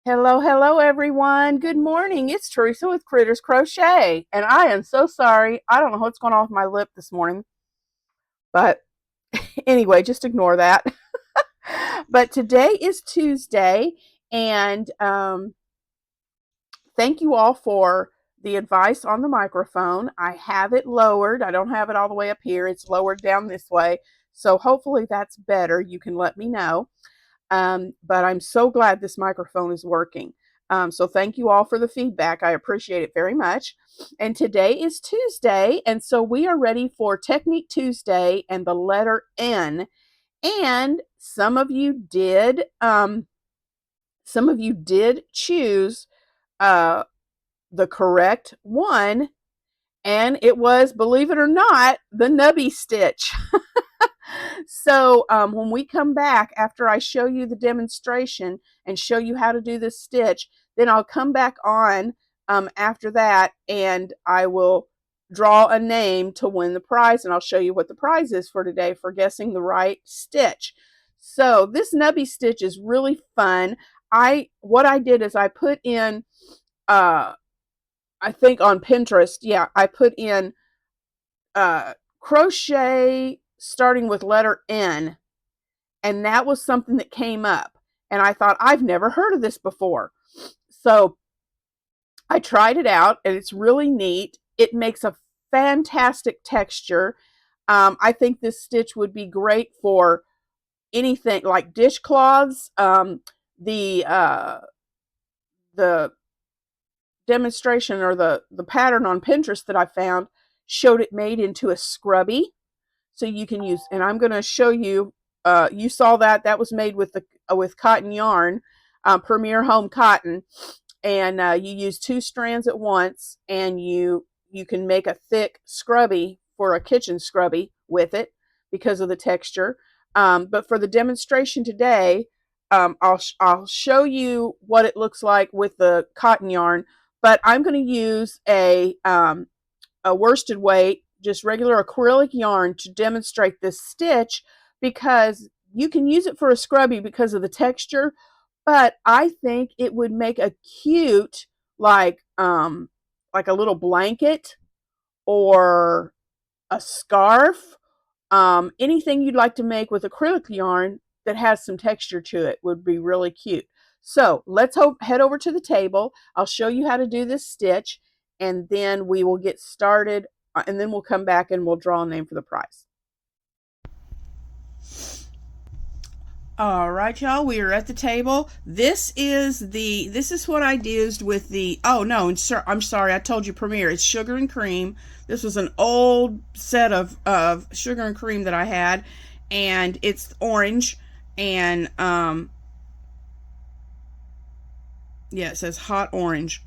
Hello, hello, everyone. Good morning. It's Teresa with Critters Crochet, and I am so sorry. I don't know what's going on with my lip this morning, but anyway, just ignore that. But today is Tuesday, and thank you all for the advice on the microphone. I have it lowered. I don't have it all the way up here. It's lowered down this way, so hopefully that's better. You can let me know. But I'm so glad this microphone is working. So thank you all for the feedback. I appreciate it very much. And today is Tuesday, and so we are ready for Technique Tuesday and the letter N. And some of you did choose uh, the correct one, and it was, believe it or not, the Nubby Stitch. So when we come back after I show you the demonstration and show you how to do this stitch, then I'll come back on after that, and I will draw a name to win the prize, and I'll show you what the prize is for today for guessing the right stitch. So this Nubby Stitch is really fun. What I did is I put in I think on Pinterest, yeah, I put in crochet starting with letter N, and that was something that came up, and I thought, I've never heard of this before. So I tried it out, and it's really neat. It makes a fantastic texture. I think this stitch would be great for anything like dishcloths. The demonstration, or the pattern on Pinterest that I found, showed it made into a scrubby. So you can use, and I'm going to show you, you saw that was made with with cotton yarn, Premier Home Cotton, and you use 2 strands at once, and you can make a thick scrubby for a kitchen scrubby with it because of the texture. But for the demonstration today, I'll show you what it looks like with the cotton yarn, but I'm going to use a worsted weight, just regular acrylic yarn, to demonstrate this stitch, because you can use it for a scrubby because of the texture, but I think it would make a cute, like a little blanket or a scarf. Anything you'd like to make with acrylic yarn that has some texture to it would be really cute. So let's head over to the table. I'll show you how to do this stitch, and then we will get started, and then we'll come back and we'll draw a name for the prize. All right, y'all, we are at the table. This is what I used with the, oh no, I'm sorry, I told you Premier. It's sugar and cream. This was an old set of sugar and cream that I had, and it's orange, and yeah, it says hot orange.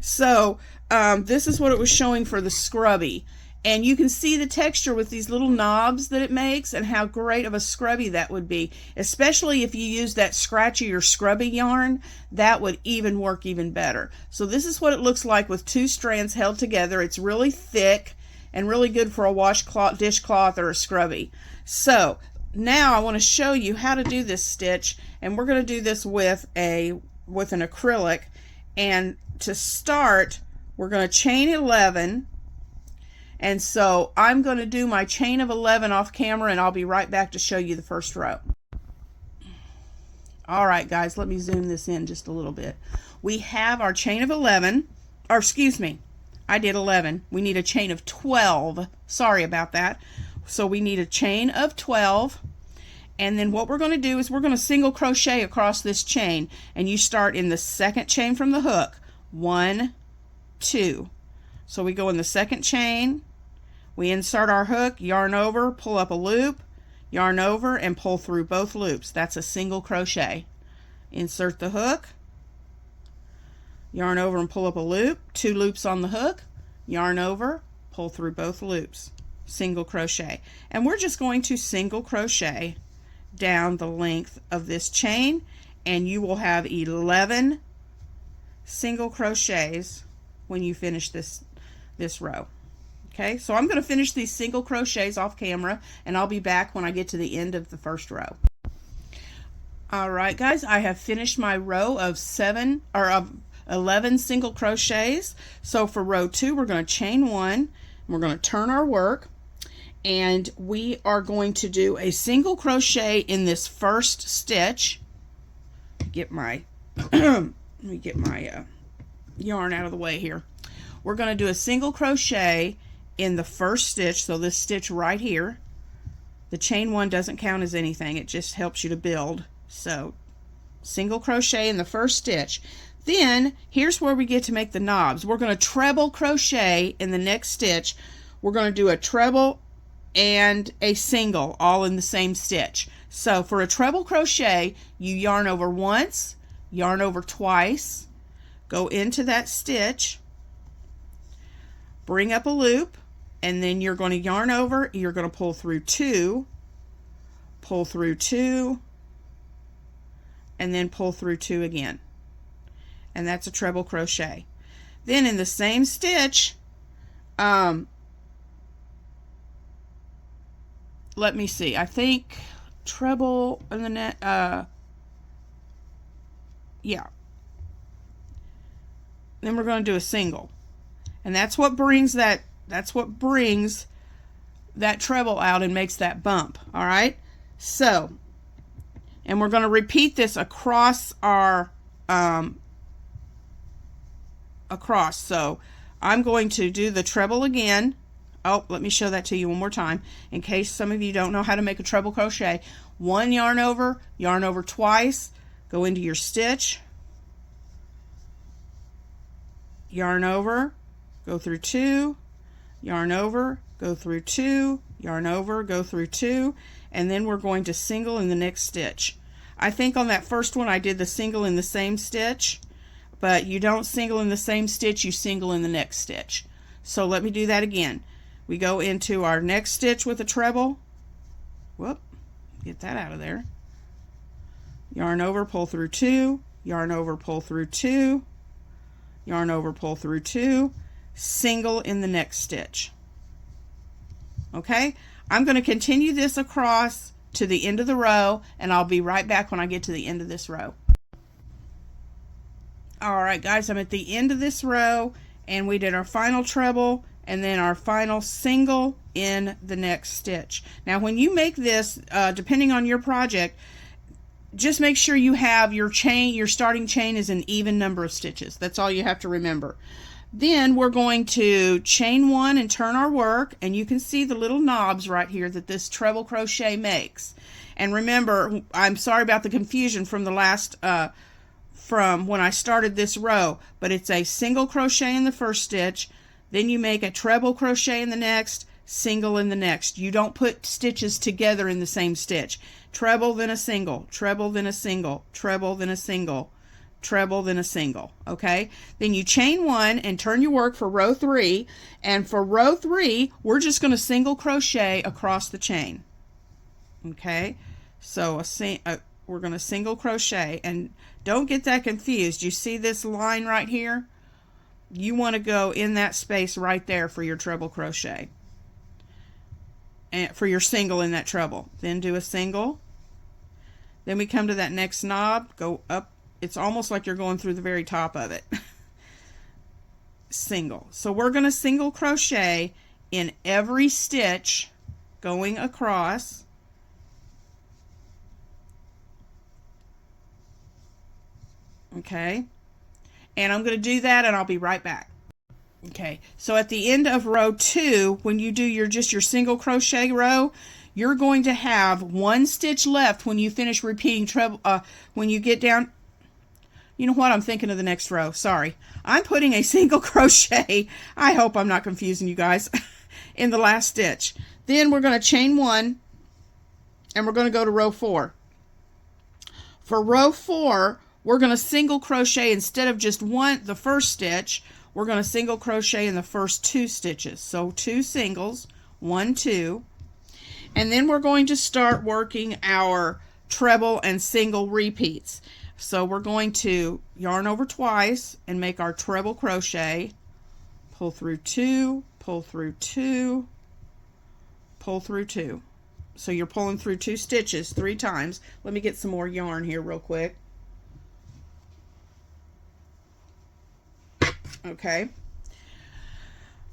So this is what it was showing for the scrubby. And you can see the texture with these little knobs that it makes, and how great of a scrubby that would be. Especially if you use that scratchy or scrubby yarn, that would even work even better. So this is what it looks like with 2 strands held together. It's really thick and really good for a washcloth, dishcloth, or a scrubby. So now I want to show you how to do this stitch, and we're going to do this with an acrylic. And to start, we're going to chain 11. And so I'm going to do my chain of 11 off camera, and I'll be right back to show you the first row. All right, guys, let me zoom this in just a little bit. We have our chain of 11, or excuse me, I did 11. We need a chain of 12. Sorry about that. So we need a chain of 12. And then what we're going to do is we're going to single crochet across this chain, and you start in the second chain from the hook. 1, 2. So we go in the second chain, we insert our hook, yarn over, pull up a loop, yarn over, and pull through both loops. That's a single crochet. Insert the hook, yarn over and pull up a loop, 2 loops on the hook, yarn over, pull through both loops, single crochet. And we're just going to single crochet down the length of this chain, and you will have 11 single crochets when you finish this row. Okay, so I'm going to finish these single crochets off camera, and I'll be back when I get to the end of the first row. All right, guys, I have finished my row of 11 single crochets. So for row 2, we're going to chain 1, and we're going to turn our work, and we are going to do a single crochet in this first stitch. Get my let me get my yarn out of the way here. We're going to do a single crochet in the first stitch, so this stitch right here. The chain 1 doesn't count as anything, it just helps you to build. So single crochet in the first stitch. Then here's where we get to make the knobs. We're going to treble crochet in the next stitch. We're going to do a treble and a single all in the same stitch. So for a treble crochet, you yarn over once, yarn over twice, go into that stitch, bring up a loop, and then you're going to yarn over, you're going to pull through 2, pull through 2, and then pull through 2 again. And that's a treble crochet. Then in the same stitch, let me see, I think treble in the net, yeah. Then we're going to do a single. And that's what brings that treble out and makes that bump. All right. So, and we're going to repeat this across our across. So I'm going to do the treble again. Oh, let me show that to you one more time in case some of you don't know how to make a treble crochet. 1 yarn over twice, go into your stitch, yarn over, go through 2, yarn over, go through 2, yarn over, go through 2, and then we're going to single in the next stitch. I think on that first one I did the single in the same stitch, but you don't single in the same stitch, you single in the next stitch. So let me do that again. We go into our next stitch with a treble. Whoop, get that out of there. Yarn over, pull through 2, yarn over, pull through 2, yarn over, pull through 2, single in the next stitch. Okay, I'm going to continue this across to the end of the row, and I'll be right back when I get to the end of this row. All right, guys, I'm at the end of this row, and we did our final treble and then our final single in the next stitch. Now when you make this, depending on your project, just make sure you have your chain, your starting chain is an even number of stitches. That's all you have to remember. Then we're going to chain 1 and turn our work, and you can see the little knobs right here that this treble crochet makes. And remember, I'm sorry about the confusion from the last from when I started this row, but it's a single crochet in the first stitch, then you make a treble crochet in the next, single in the next. You don't put stitches together in the same stitch. Treble, then a single, treble, then a single, treble, then a single, treble, then a single. Okay, then you chain 1 and turn your work for row 3, and for row 3 we're just going to single crochet across the chain. Okay, so we're going to single crochet, and don't get that confused. You see this line right here? You want to go in that space right there for your treble crochet, and for your single in that treble. Then do a single. Then we come to that next knob, go up. It's almost like you're going through the very top of it. Single. So we're going to single crochet in every stitch going across. Okay, and I'm going to do that, and I'll be right back. Okay, so at the end of row 2, when you do your single crochet row, you're going to have 1 stitch left when you finish repeating treble. When you get down, you know what, I'm thinking of the next row. Sorry, I'm putting a single crochet. I hope I'm not confusing you guys. In the last stitch. Then we're going to chain 1, and we're going to go to row 4. For row 4, we're going to single crochet instead of just the first stitch. We're going to single crochet in the first 2 stitches. So 2 singles, 1, 2, and then we're going to start working our treble and single repeats. So we're going to yarn over twice and make our treble crochet, pull through 2, pull through 2, pull through 2. So you're pulling through 2 stitches 3 times. Let me get some more yarn here real quick. Okay.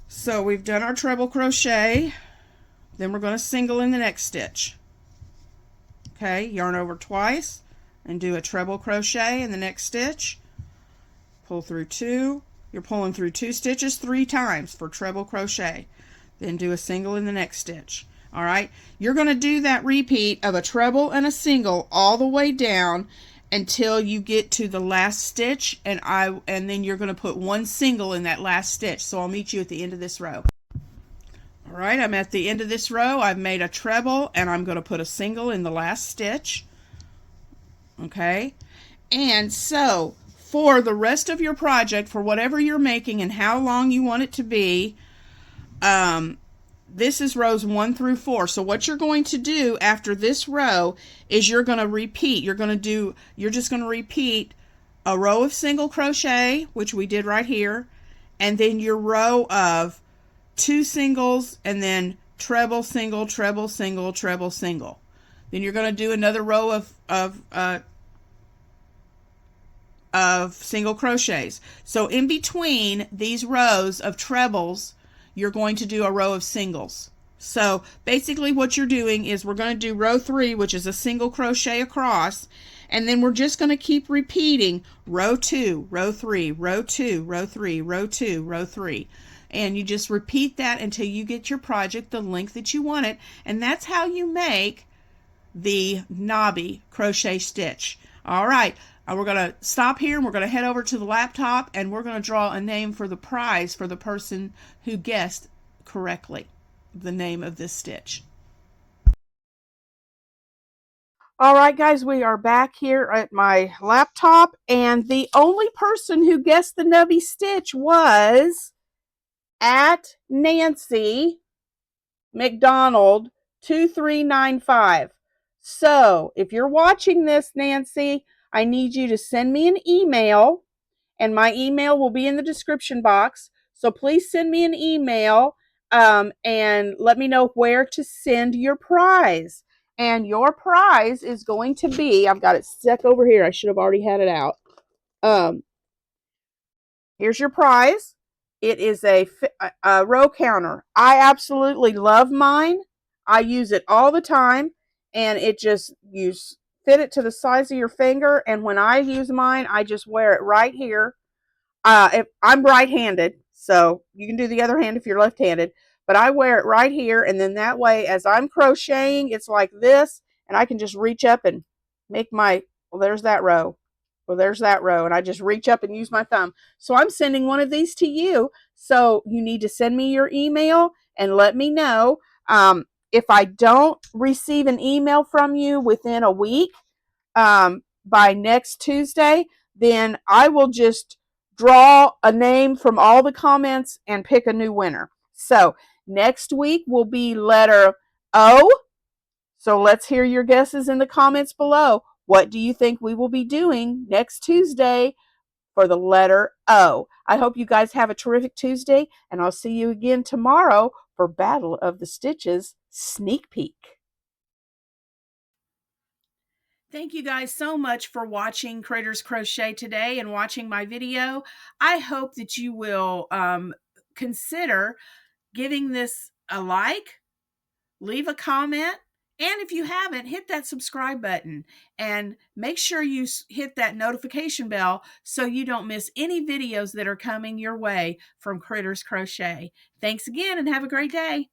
So we've done our treble crochet. Then we're going to single in the next stitch. Okay, yarn over twice and do a treble crochet in the next stitch. Pull through 2. You're pulling through 2 stitches 3 times for treble crochet. Then do a single in the next stitch. All right, you're going to do that repeat of a treble and a single all the way down until you get to the last stitch, and then you're going to put 1 single in that last stitch. So I'll meet you at the end of this row. All right, I'm at the end of this row. I've made a treble and I'm going to put a single in the last stitch. Okay, and so for the rest of your project, for whatever you're making and how long you want it to be, this is rows 1 through 4. So what you're going to do after this row is you're going to repeat. You're just going to repeat a row of single crochet, which we did right here, and then your row of 2 singles, and then treble, single, treble, single, treble, single. Then you're going to do another row of single crochets. So in between these rows of trebles, you're going to do a row of singles. So basically what you're doing is we're going to do row 3, which is a single crochet across, and then we're just going to keep repeating row 2, row 3, row 2, row 3, row 2, row 3. And you just repeat that until you get your project the length that you want it. And that's how you make the knobby crochet stitch. All right, we're going to stop here and we're going to head over to the laptop and we're going to draw a name for the prize for the person who guessed correctly the name of this stitch. All right, guys, we are back here at my laptop, and the only person who guessed the Nubby Stitch was at Nancy McDonald 2395. So if you're watching this, Nancy, I need you to send me an email, and my email will be in the description box. So please send me an email and let me know where to send your prize. And your prize is going to be, I've got it stuck over here. I should have already had it out. Here's your prize. It is a row counter. I absolutely love mine. I use it all the time, and it just, you fit it to the size of your finger, and when I use mine, I just wear it right here. If I'm right-handed, so you can do the other hand if you're left-handed, but I wear it right here, and then that way, as I'm crocheting, it's like this, and I can just reach up and make my, well, there's that row. Well, there's that row, and I just reach up and use my thumb. So I'm sending one of these to you. So you need to send me your email and let me know. If I don't receive an email from you within a week, by next Tuesday, then I will just draw a name from all the comments and pick a new winner. So next week will be letter O. So let's hear your guesses in the comments below. What do you think we will be doing next Tuesday for the letter O? I hope you guys have a terrific Tuesday, and I'll see you again tomorrow for Battle of the Stitches sneak peek. Thank you guys so much for watching Critters Crochet today and watching my video. I hope that you will consider giving this a like, leave a comment, and if you haven't, hit that subscribe button and make sure you hit that notification bell so you don't miss any videos that are coming your way from Critters Crochet. Thanks again and have a great day.